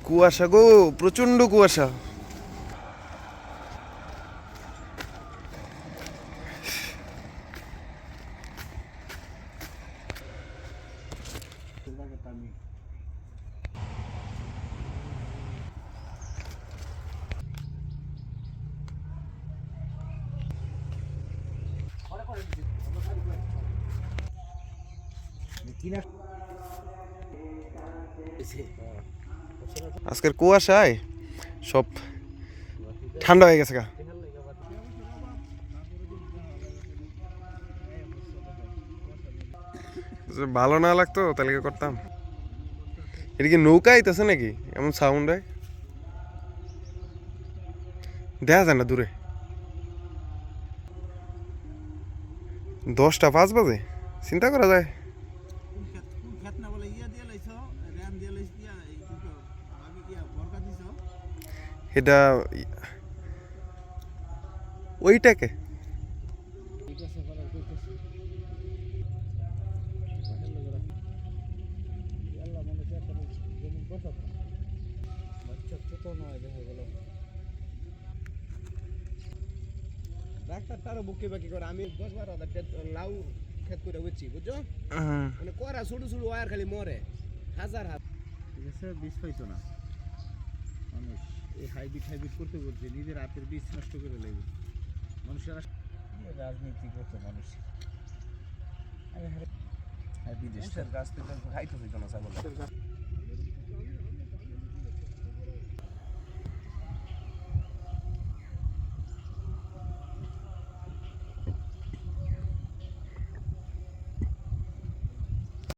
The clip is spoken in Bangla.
কুয়াশা গো, প্রচন্ড কুয়াশা। আজকের কুয়াশায় সব ঠান্ডা হয়ে গেছে গা। ভালো না লাগতো তাহলে কি করতাম। এটা কি নৌকা আইতেছে নাকি? এমন সাউন্ড হয়, দেখা যায় না দূরে। 10টা 5 বাজে, চিন্তা করা যায়। এটা ওইটাকে ডাক্তার তারও বুকে বাকি করে আমি 10-12 লাউ খেত করে বুঝছি বুঝছো, মানে করা ছোট ছোট ওয়ার খালি মরে হাজার হাজার। ঠিক আছে, বীজ পাইতো না মানুষ, এই হাইব্রিড করতে বলছে, নিজের হাতের বীজ নষ্ট করে লাগবে মানুষের। রাজনীতি করতো মানুষ, বিদেশ গাছ থেকে খাইতে হইতো না ছাগল।